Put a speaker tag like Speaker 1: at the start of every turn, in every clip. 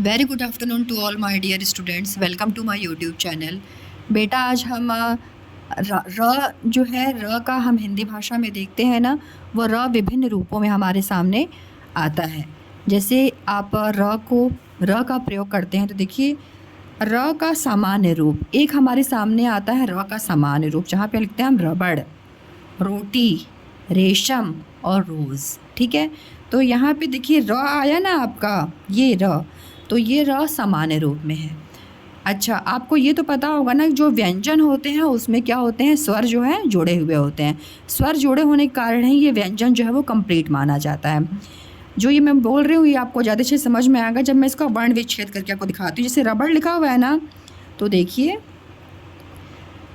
Speaker 1: Very good afternoon to all my dear students. Welcome to my YouTube channel. बेटा आज हम जो है र का हम हिंदी भाषा में देखते हैं ना, वो र विभिन्न रूपों में हमारे सामने आता है। जैसे आप र का प्रयोग करते हैं तो देखिए र का सामान्य रूप एक हमारे सामने आता है। र का सामान्य रूप जहाँ पे लिखते हैं हम रबड़, रोटी, रेशम और रोज़। ठीक है, तो यहाँ पे देखिए र आया ना आपका, ये र, तो ये र सामान्य रूप में है। अच्छा, आपको ये तो पता होगा ना, जो व्यंजन होते हैं उसमें क्या होते हैं, स्वर जो है जुड़े हुए होते हैं। स्वर जुड़े होने के कारण ही ये व्यंजन जो है वो कंप्लीट माना जाता है। जो ये मैं बोल रही हूँ ये आपको ज़्यादा अच्छे समझ में आएगा जब मैं इसका वर्ण विच्छेद करके आपको दिखाती हूँ। जैसे रबड़ लिखा हुआ है ना, तो देखिए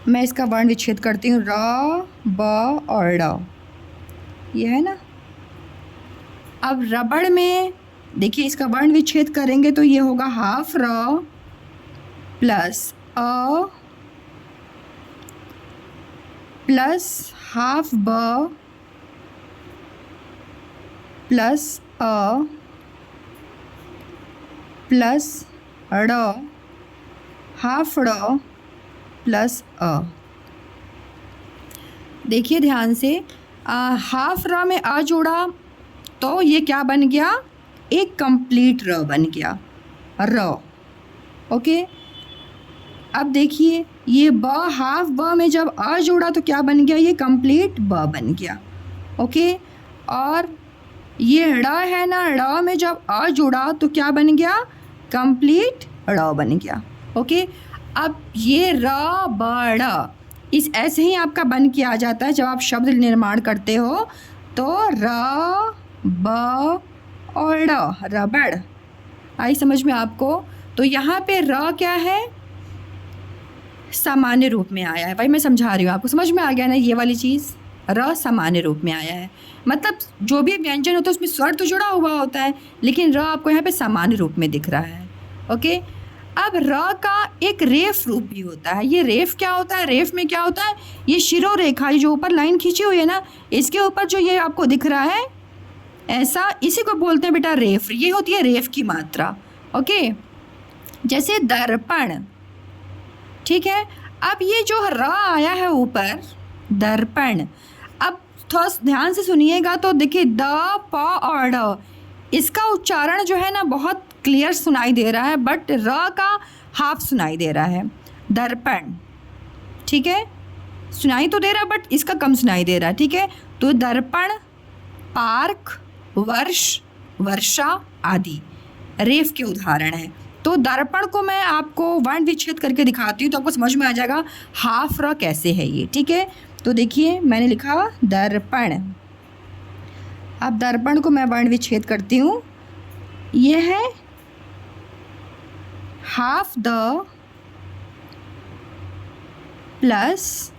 Speaker 1: मैं इसका वर्ण विच्छेद करती हूँ। र, ब और ड़, ये है ना। अब रबड़ में देखिए इसका वर्ण विच्छेद करेंगे तो ये होगा हाफ र प्लस अ प्लस हाफ ब प्लस अ प्लस ड़ हाफ ड़ प्लस अ। देखिए ध्यान से, हाफ र में अ जोड़ा तो ये क्या बन गया, एक कंप्लीट र बन गया, र। ओके, अब देखिए ये ब, हाफ ब में जब अ जोड़ा तो क्या बन गया, ये कंप्लीट ब बन गया। ओके, और ये ड़ है ना, ड़ में जब अ जोड़ा तो क्या बन गया, कंप्लीट ड़ बन गया। ओके, अब ये र ब ड़ इस ऐसे ही आपका बन के आ जाता है जब आप शब्द निर्माण करते हो। तो र ब और ड़, रबड़। आई समझ में आपको? तो यहाँ पे र क्या है, सामान्य रूप में आया है। वही मैं समझा रही हूँ आपको, समझ में आ गया ना ये वाली चीज़। र सामान्य रूप में आया है, मतलब जो भी व्यंजन होता है उसमें स्वर तो जुड़ा हुआ होता है, लेकिन र आपको यहाँ पे सामान्य रूप में दिख रहा है। ओके, अब र का एक रेफ रूप भी होता है। ये रेफ क्या होता है, रेफ में क्या होता है, ये शिरो रेखा, ये जो ऊपर लाइन खींची हुई है ना, इसके ऊपर जो ये आपको दिख रहा है ऐसा, इसी को बोलते हैं बेटा रेफ। ये होती है रेफ की मात्रा। ओके, जैसे दर्पण। ठीक है, अब ये जो र आया है ऊपर, दर्पण, अब थोड़ा ध्यान से सुनिएगा तो देखिए द, प और ड, इसका उच्चारण जो है ना बहुत क्लियर सुनाई दे रहा है, बट र का हाफ सुनाई दे रहा है, दर्पण। ठीक है, सुनाई तो दे रहा है बट इसका कम सुनाई दे रहा है। ठीक है, तो दर्पण, पार्क, वर्ष, वर्षा आदि रेफ के उदाहरण हैं। तो दर्पण को मैं आपको वर्ण विच्छेद करके दिखाती हूँ तो आपको समझ में आ जाएगा हाफ र कैसे है ये। ठीक है, तो देखिए मैंने लिखा दर्पण। अब दर्पण को मैं वर्ण विच्छेद करती हूँ। ये है हाफ द प्लस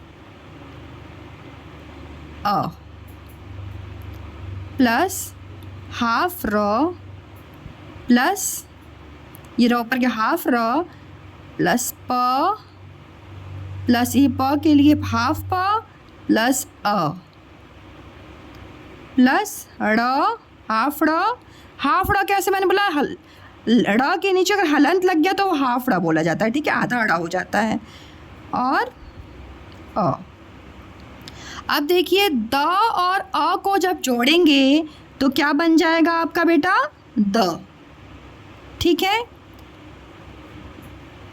Speaker 1: अ प्लस हाफ र प्लस ये र ऊपर के हाफ र प्लस प प्लस ये प के लिए हाफ प प्लस अ प्लस ड़, हाफ ड़। हाफ ड़ कैसे, मैंने बोला ड़ के नीचे अगर हलंत लग गया तो हाफ ड़ बोला जाता है। ठीक है, आधा ड़ हो जाता है। और अ, अब देखिए द और अ को जब जोड़ेंगे तो क्या बन जाएगा आपका बेटा, द। ठीक है,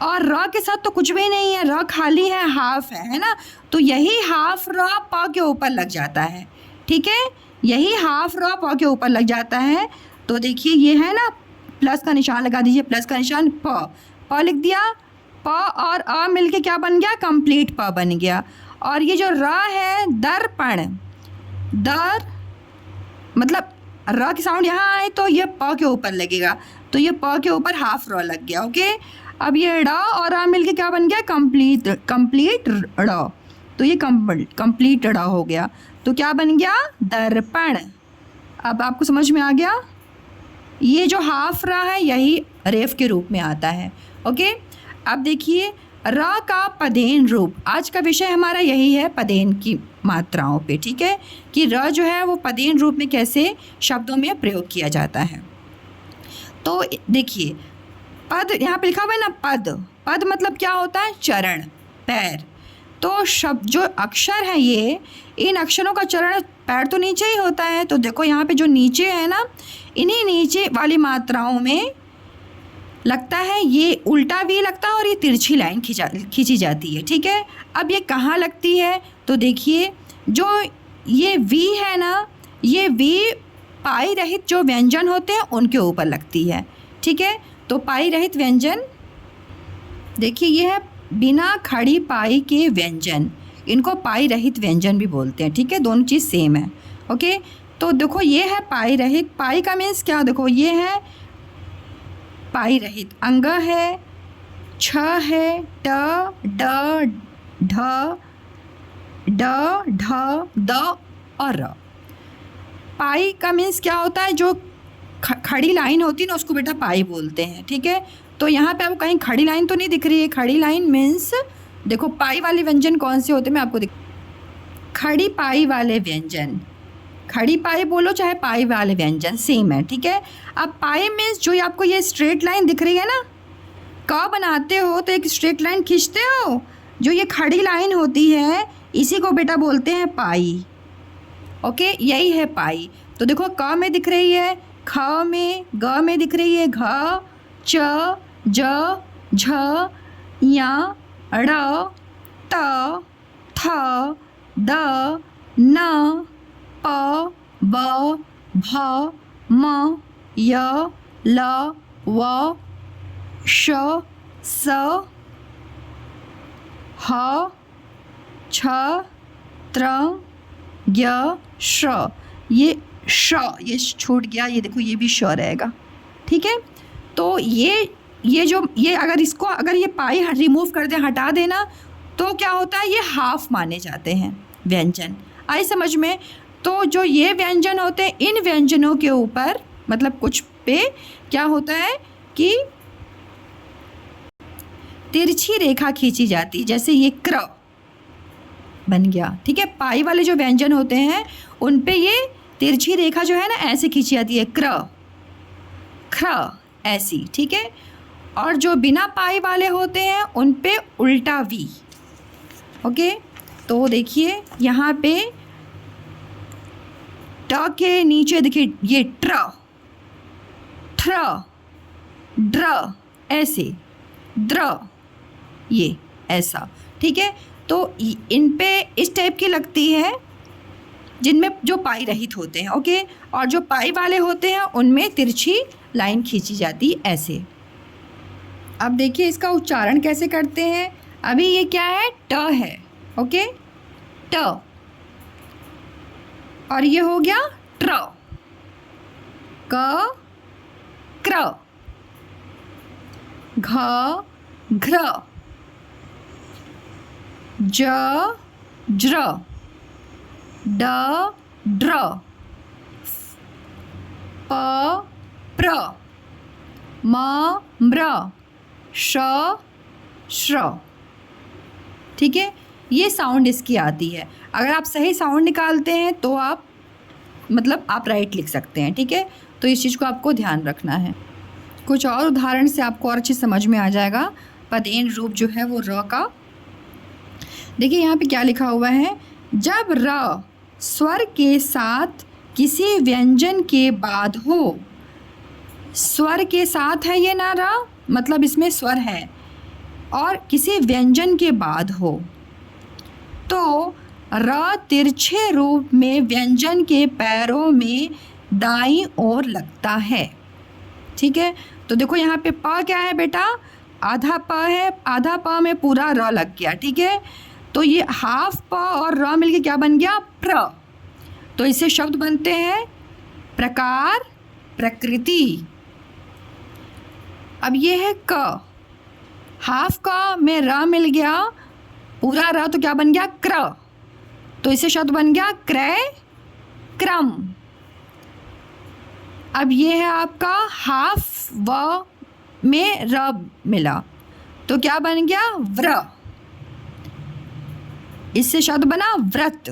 Speaker 1: और र के साथ तो कुछ भी नहीं है, र खाली है, हाफ है ना, तो यही हाफ र प के ऊपर लग जाता है। ठीक है, यही हाफ र प के ऊपर लग जाता है। तो देखिए ये है ना, प्लस का निशान लगा दीजिए, प्लस का निशान, प लिख दिया, प और अ मिलके क्या बन गया, कंप्लीट प बन गया। और ये जो र है, दर्पण, दर मतलब र की साउंड यहाँ आए तो ये प के ऊपर लगेगा, तो ये प के ऊपर हाफ र लग गया। ओके, अब ये ड़ और आ मिलके क्या बन गया, कंप्लीट ड़, तो ये कंप्लीट ड़ हो गया। तो क्या बन गया, दर्पण। अब आपको समझ में आ गया, ये जो हाफ र है यही रेफ के रूप में आता है। ओके, अब देखिए र का पदेन रूप, आज का विषय हमारा यही है, पदेन की मात्राओं पे। ठीक है, कि र जो है वो पदेन रूप में कैसे शब्दों में प्रयोग किया जाता है। तो देखिए पद यहाँ पे लिखा हुआ है ना, पद। पद मतलब क्या होता है? चरण, पैर। तो शब्द जो अक्षर है ये, इन अक्षरों का चरण पैर तो नीचे ही होता है। तो देखो यहाँ पे जो नीचे है ना, इन्हीं नीचे वाली मात्राओं में लगता है ये उल्टा वी लगता है और ये तिरछी लाइन खींची जाती है। ठीक है, अब ये कहाँ लगती है? तो देखिए जो ये वी है ना, ये वी पाई रहित जो व्यंजन होते हैं उनके ऊपर लगती है। ठीक है, तो पाई रहित व्यंजन, देखिए ये है बिना खड़ी पाई के व्यंजन, इनको पाई रहित व्यंजन भी बोलते हैं। ठीक है, दोनों चीज़ सेम है। ओके, तो देखो ये है पाई रहित। पाई का मीन्स क्या? देखो ये है पाई रहित। अंग है, छ है, ट, ड, ढ, ड, ढ, द और र। पाई का मीन्स क्या होता है? जो खड़ी लाइन होती है ना उसको बेटा पाई बोलते हैं। ठीक है, तो यहाँ पे आपको कहीं खड़ी लाइन तो नहीं दिख रही है। खड़ी लाइन मीन्स देखो पाई वाले व्यंजन कौन से होते हैं मैं आपको खड़ी पाई वाले व्यंजन, खड़ी पाई बोलो चाहे पाई वाले व्यंजन सेम है। ठीक है, अब पाई मीन्स जो आपको ये स्ट्रेट लाइन दिख रही है ना, क बनाते हो तो एक स्ट्रेट लाइन खींचते हो, जो ये खड़ी लाइन होती है इसी को बेटा बोलते हैं पाई। ओके, यही है पाई। तो देखो क में दिख रही है, ख में, ग में दिख रही है, घ, च, ज, झ, य, ड़, त, थ, द, न, प, ब, भ, म, य, ल, व, श, स, ह, छ, त्र, ज्ञ, श। ये श ये छूट गया, ये देखो ये भी श रहेगा। ठीक है, तो ये अगर इसको अगर ये पाई रिमूव कर दें, हटा देना, तो क्या होता है? ये हाफ माने जाते हैं व्यंजन। आई समझ में? तो जो ये व्यंजन होते हैं इन व्यंजनों के ऊपर मतलब कुछ पे क्या होता है कि तिरछी रेखा खींची जाती, जैसे ये क्र बन गया। ठीक है, पाई वाले जो व्यंजन होते हैं उन पे ये तिरछी रेखा जो है ना ऐसे खींची जाती है, क्र, ख्र ऐसी। ठीक है, और जो बिना पाई वाले होते हैं उन पे उल्टा वी। ओके, तो देखिए यहाँ पे ट के नीचे देखिए ये ट्र, ट्र, ड्र ऐसे, द्र ये ऐसा। ठीक है, तो इन पे इस टाइप की लगती है जिनमें जो पाई रहित होते हैं। ओके, और जो पाई वाले होते हैं उनमें तिरछी लाइन खींची जाती ऐसे। अब देखिए इसका उच्चारण कैसे करते हैं। अभी ये क्या है? ट है। ओके, ट, और ये हो गया ट्र, क, क्र, घ, घ्र, ज, ज्र, ड, ड्र, प, प्र, म, म्र, श, श्र। ठीक है, ये साउंड इसकी आती है। अगर आप सही साउंड निकालते हैं तो आप मतलब आप राइट लिख सकते हैं। ठीक है, तो इस चीज़ को आपको ध्यान रखना है। कुछ और उदाहरण से आपको और अच्छी समझ में आ जाएगा पदेन रूप जो है वो र का। देखिए यहाँ पे क्या लिखा हुआ है, जब र स्वर के साथ किसी व्यंजन के बाद हो, स्वर के साथ है ये ना र, मतलब इसमें स्वर है, और किसी व्यंजन के बाद हो तो र तिरछे रूप में व्यंजन के पैरों में दाईं ओर लगता है। ठीक है, तो देखो यहाँ पे प क्या है बेटा? आधा प है, आधा प में पूरा र लग गया। ठीक है, तो ये हाफ प और र मिलके क्या बन गया? प्र। तो इससे शब्द बनते हैं प्रकार, प्रकृति। अब ये है क, हाफ क में र मिल गया, पूरा र तो क्या बन गया? क्र। तो इससे शब्द बन गया क्रय, क्रम। अब ये है आपका हाफ व में र मिला तो क्या बन गया? व्र। इससे शब्द बना व्रत।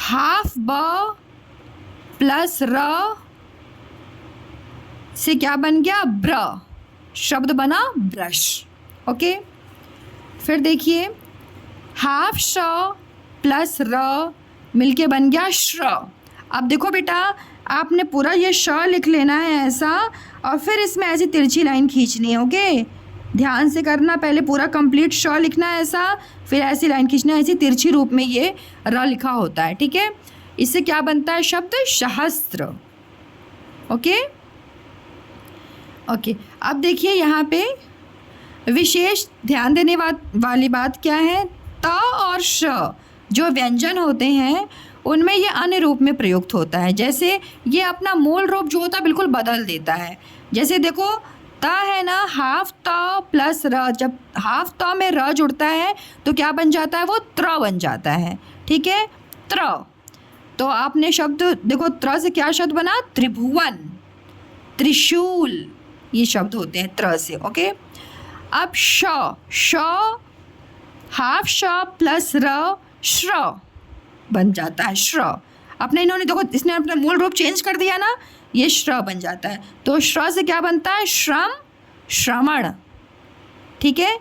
Speaker 1: हाफ ब प्लस र से क्या बन गया? ब्र। शब्द बना ब्रश। ओके, फिर देखिए हाफ श प्लस र मिलके बन गया श्र। अब देखो बेटा, आपने पूरा ये श लिख लेना है ऐसा, और फिर इसमें ऐसी तिरछी लाइन खींचनी है। ओके, ध्यान से करना, पहले पूरा कंप्लीट श लिखना है ऐसा, फिर ऐसी लाइन खींचना है, ऐसी तिरछी रूप में ये र लिखा होता है। ठीक है, इससे क्या बनता है शब्द सहस्त्र। ओके ओके, अब देखिए यहाँ पे विशेष ध्यान देने वाली बात क्या है, त और श जो व्यंजन होते हैं उनमें ये अन्य रूप में प्रयुक्त होता है। जैसे ये अपना मूल रूप जो होता है बिल्कुल बदल देता है। जैसे देखो त है ना, हाफ त प्लस र, जब हाफ त में र जुड़ता है तो क्या बन जाता है, वो त्र बन जाता है। ठीक है, त्र। तो आपने शब्द देखो, त्र से क्या शब्द बना, त्रिभुवन, त्रिशूल, ये शब्द होते हैं त्र से। ओके, अब श हाफ श प्लस र श्र बन जाता है, श्र। अपने इन्होंने देखो, इसने अपना मूल रूप चेंज कर दिया ना, ये श्र बन जाता है। तो श्र से क्या बनता है, श्रम, श्रमण। ठीक है,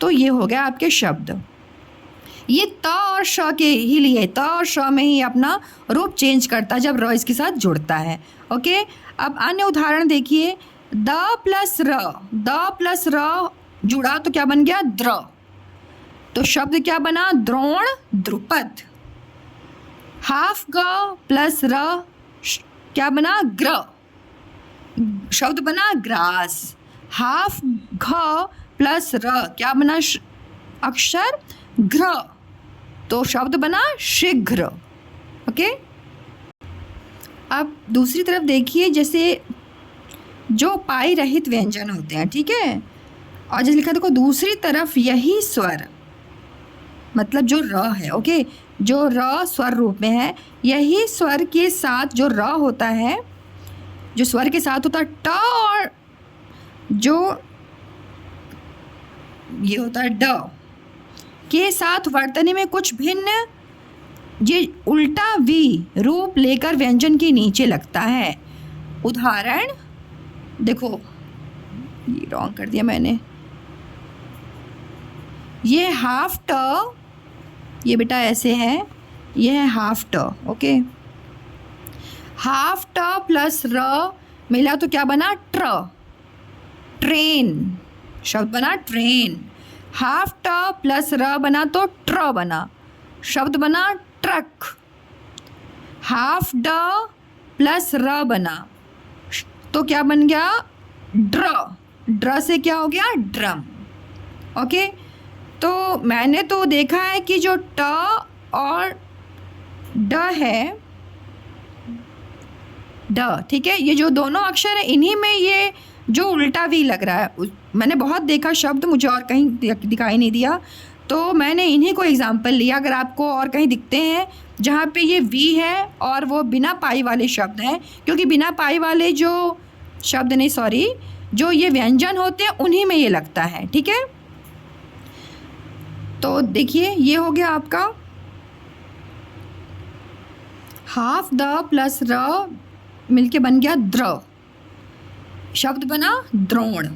Speaker 1: तो ये हो गया आपके शब्द। ये त और श के ही लिए, त और श में ही अपना रूप चेंज करता है जब र इसके साथ जुड़ता है। ओके, अब अन्य उदाहरण देखिए, द प्लस र जुड़ा तो क्या बन गया, द्र। तो शब्द क्या बना, द्रोण, द्रुपद। हाफ ग प्लस र क्या बना, ग्र, शब्द बना ग्रास। हाफ घ प्लस र क्या बना, अक्षर घ्र, तो शब्द बना शीघ्र। ओके, अब दूसरी तरफ देखिए, जैसे जो पाई रहित व्यंजन होते हैं, ठीक है, और जैसे लिखा देखो दूसरी तरफ यही स्वर, मतलब जो र है। ओके, जो र स्वर रूप में है, यही स्वर के साथ जो र होता है, जो स्वर के साथ होता है ट, और जो ये होता है ड के साथ वर्तनी में कुछ भिन्न, ये उल्टा वी रूप लेकर व्यंजन के नीचे लगता है। उदाहरण देखो, ये रॉन्ग कर दिया मैंने, ये हाफ ट, ये बेटा ऐसे है, ये है हाफ ट। ओके, हाफ ट प्लस र मिला तो क्या बना, ट्र, ट्रेन, शब्द बना ट्रेन। हाफ ट प्लस र बना तो ट्र बना, शब्द बना ट्रक। हाफ ड प्लस र बना तो क्या बन गया, ड्र, ड्र से क्या हो गया, ड्रम। ओके, तो मैंने तो देखा है कि जो ट और ड है, ड, ठीक है, ये जो दोनों अक्षर है इन्हीं में ये जो उल्टा वी लग रहा है, मैंने बहुत देखा शब्द, मुझे और कहीं दिखाई नहीं दिया, तो मैंने इन्हीं को एग्जाम्पल लिया। अगर आपको और कहीं दिखते हैं जहाँ पे ये वी है और वो बिना पाई वाले शब्द हैं, क्योंकि बिना पाई वाले जो शब्द नहीं, सॉरी, जो ये व्यंजन होते हैं उन्हीं में ये लगता है। ठीक है, तो देखिए ये हो गया आपका हाफ द प्लस र मिलके बन गया द्र, शब्द बना द्रोण।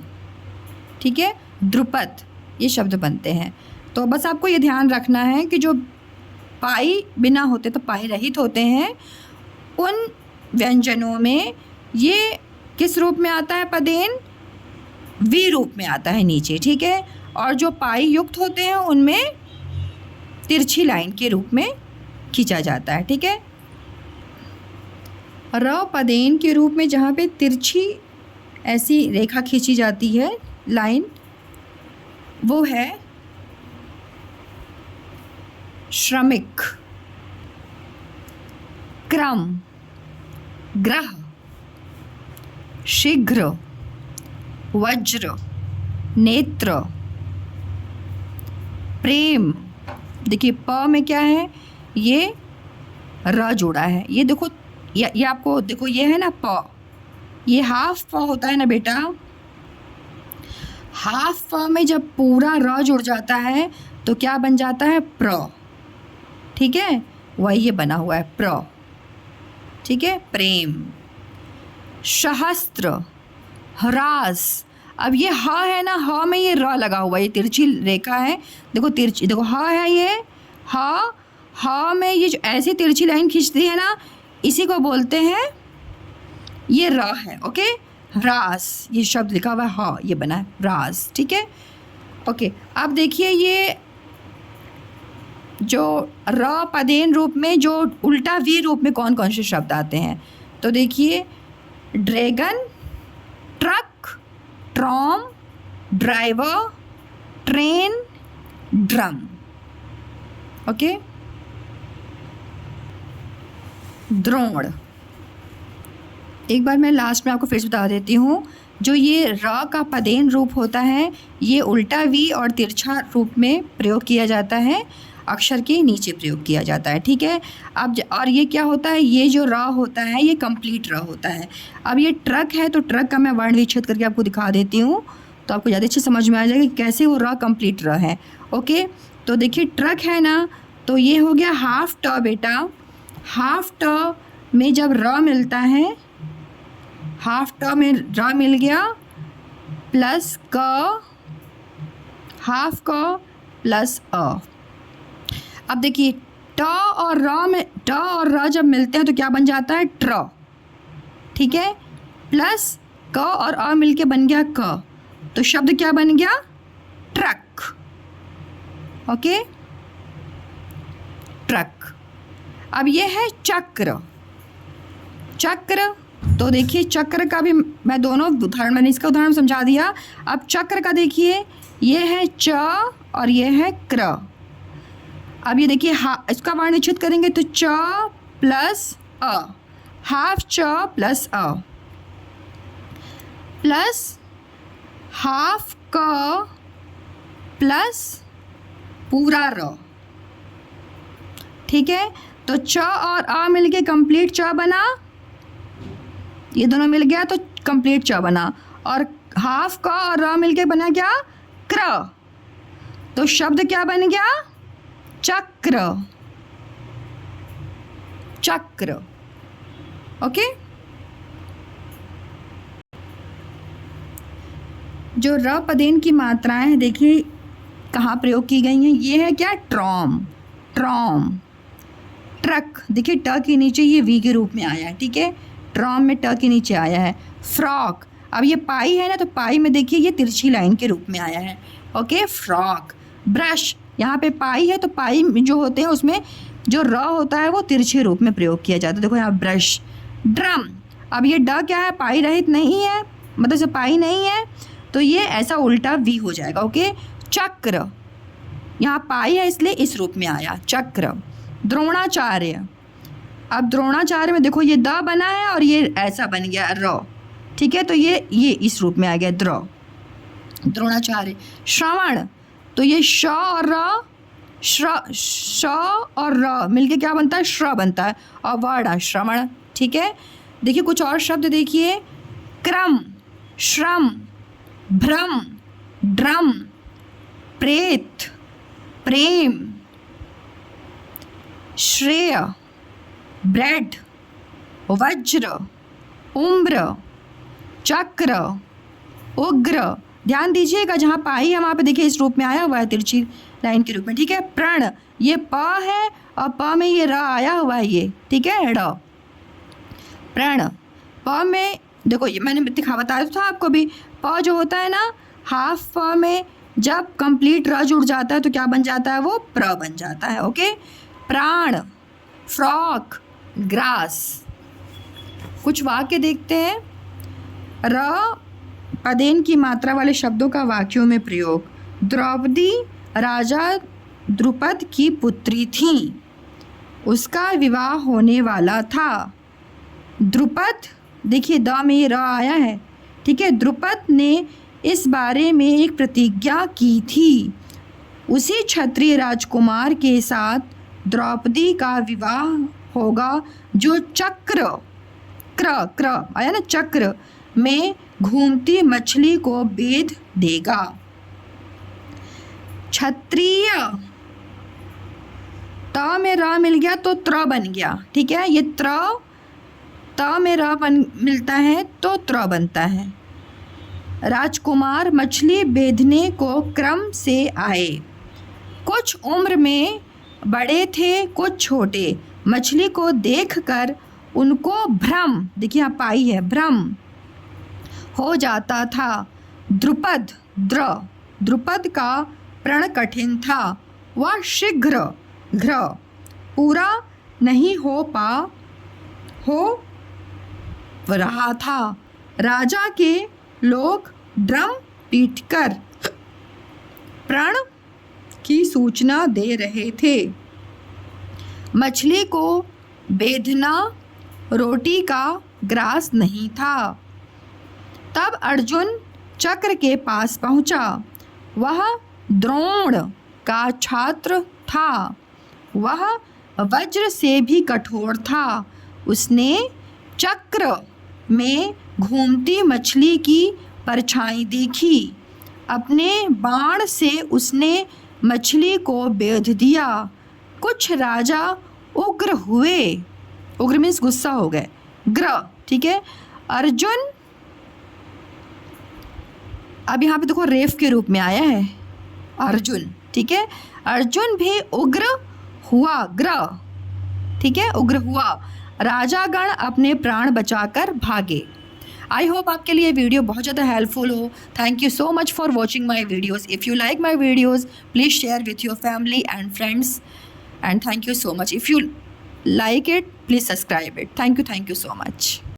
Speaker 1: ठीक है, द्रुपद, ये शब्द बनते हैं। तो बस आपको ये ध्यान रखना है कि जो पाई बिना होते तो पाई रहित होते हैं, उन व्यंजनों में ये किस रूप में आता है, पदेन वी रूप में आता है नीचे। ठीक है, और जो पाई युक्त होते हैं उनमें तिरछी लाइन के रूप में खींचा जाता है। ठीक है, र पदेन के रूप में जहाँ पे तिरछी ऐसी रेखा खींची जाती है, लाइन, वो है श्रमिक, क्रम, ग्रह, शीघ्र, वज्र, नेत्र, प्रेम। देखिए प में क्या है, ये र जोड़ा है, ये देखो, ये आपको देखो, ये है ना प, ये हाफ प होता है ना बेटा, हाफ प में जब पूरा र जुड़ जाता है तो क्या बन जाता है, प्र। ठीक है, वही ये बना हुआ है प्र। ठीक है, प्रेम, सहस्त्र, ह्रास। अब ये ह है ना, ह में ये र लगा हुआ है, ये तिरछी रेखा है, देखो तिरछी, देखो ह है ये ह में ये जो ऐसी तिरछी लाइन खींचती है ना, इसी को बोलते हैं, ये र है। ओके, रास, ये शब्द लिखा हुआ है ह, ये बना है रास। ठीक है, ओके। अब देखिए ये जो र पदेन रूप में, जो उल्टा वी रूप में कौन कौन से शब्द आते हैं, तो देखिए dragon, truck, tram, driver, train, drum. Okay, Drona, एक बार मैं लास्ट में आपको फिर से बता देती हूँ, जो ये र का पदेन रूप होता है, ये उल्टा वी और तिरछा रूप में प्रयोग किया जाता है, अक्षर के नीचे प्रयोग किया जाता है। ठीक है, अब और ये क्या होता है, ये जो र होता है ये कंप्लीट र होता है। अब ये ट्रक है, तो ट्रक का मैं वर्ण विच्छेद करके आपको दिखा देती हूँ, तो आपको ज़्यादा अच्छे समझ में आ जाएगा कि कैसे वो र कंप्लीट र है। ओके, तो देखिए ट्रक है ना, तो ये हो गया हाफ ट बेटा, हाफ ट में जब र मिलता है, हाफ ट में र मिल गया प्लस क, हाफ क प्लस अ। अब देखिए ट और र में, ट और र जब मिलते हैं तो क्या बन जाता है, ट्र। ठीक है, प्लस क और अ मिलके बन गया क, तो शब्द क्या बन गया, ट्रक। Okay, truck. अब ये है चक्र, चक्र, तो देखिए चक्र का भी मैं दोनों उदाहरण, मैंने इसका उदाहरण समझा दिया। अब चक्र का देखिए, ये है च और ये है क्र। अब ये देखिए इसका वर्ण विच्छेद करेंगे तो च प्लस अ, हाफ च प्लस अ, प्लस हाफ क प्लस पूरा र। ठीक है, तो च और अ मिलके कंप्लीट च बना, ये दोनों मिल गया तो कंप्लीट च बना, और हाफ का और र मिलके बना क्या, क्र, तो शब्द क्या बन गया, चक्र, चक्र। ओके, जो र पदेन की मात्राएं हैं देखिए कहाँ प्रयोग की गई हैं, ये है क्या, ट्रॉम, ट्रॉम, ट्रक, देखिए ट के नीचे ये वी के रूप में आया है। ठीक है, ट्रॉम में ट के नीचे आया है। फ्रॉक, अब ये पाई है ना, तो पाई में देखिए ये तिरछी लाइन के रूप में आया है। Okay, frock. ब्रश, यहाँ पे पाई है तो पाई जो होते हैं उसमें जो र होता है वो तिरछे रूप में प्रयोग किया जाता है, देखो यहाँ ब्रश। ड्रम, अब ये ड क्या है, पाई रहित नहीं है, मतलब से पाई नहीं है, तो ये ऐसा उल्टा वी हो जाएगा। ओके, चक्र, यहाँ पाई है इसलिए इस रूप में आया, चक्र। द्रोणाचार्य, अब द्रोणाचार्य में देखो ये द बना है और ये ऐसा बन गया र। ठीक है, तो ये इस रूप में आ गया द्र, द्रोणाचार्य। श्रवण, तो ये श और र, श और र मिलके क्या बनता है, श्र बनता है, और वर्ड है श्रवण। ठीक है, देखिए कुछ और शब्द देखिए, क्रम, श्रम, भ्रम, ड्रम, प्रेत, प्रेम, श्रेय, ब्रेड, वज्र, उम्र, चक्र, उग्र। ध्यान दीजिएगा जहाँ पाई है वहाँ पे देखिए इस रूप में आया हुआ है, तिरछी लाइन के रूप में। ठीक है, प्रण, ये प है और प में ये र आया हुआ है ये। ठीक है, ड़, प्रण। प में देखो ये मैंने बताया था आपको भी, प जो होता है ना, हाफ प में जब कंप्लीट र जुड़ जाता है तो क्या बन जाता है, वो प्र बन जाता है। ओके, प्राण, फ्रॉक, ग्रास। कुछ वाक्य देखते हैं, र पदेन की मात्रा वाले शब्दों का वाक्यों में प्रयोग। द्रौपदी राजा द्रुपद की पुत्री थी, उसका विवाह होने वाला था। द्रुपद, देखिए द में र आया है। ठीक है, द्रुपद ने इस बारे में एक प्रतिज्ञा की थी, उसी क्षत्रिय राजकुमार के साथ द्रौपदी का विवाह होगा जो चक्र, क्र आया ना, चक्र में घूमती मछली को बेध देगा। क्षत्रिय, त में र मिल गया तो त्र बन गया। ठीक है, ये त में र मिलता है तो त्र बनता है। राजकुमार मछली बेधने को क्रम से आए। कुछ उम्र में बड़े थे, कुछ छोटे। मछली को देखकर उनको भ्रम, देखिए यहाँ पाई है, भ्रम हो जाता था। द्रुपद का प्रण कठिन था। वह शीघ्र घ्र पूरा नहीं हो रहा था। राजा के लोग ड्रम पीटकर प्रण की सूचना दे रहे थे। मछली को बेधना रोटी का ग्रास नहीं था। तब अर्जुन चक्र के पास पहुंचा। वह द्रोण का छात्र था। वह वज्र से भी कठोर था। उसने चक्र में घूमती मछली की परछाई देखी। अपने बाण से उसने मछली को बेध दिया। कुछ राजा उग्र हुए, उग्र मीन्स गुस्सा हो गए, ग्र, ठीक है। अर्जुन, अब यहाँ पे देखो रेफ के रूप में आया है अर्जुन, ठीक है। अर्जुन भी उग्र हुआ, ग्र, ठीक है, उग्र हुआ। राजागण अपने प्राण बचाकर भागे। आई होप आपके लिए वीडियो बहुत ज़्यादा हेल्पफुल हो। Thank you so much for watching my videos. If you like my videos please share with your family and friends, and thank you so much. If you like it, please subscribe it. Thank you so much.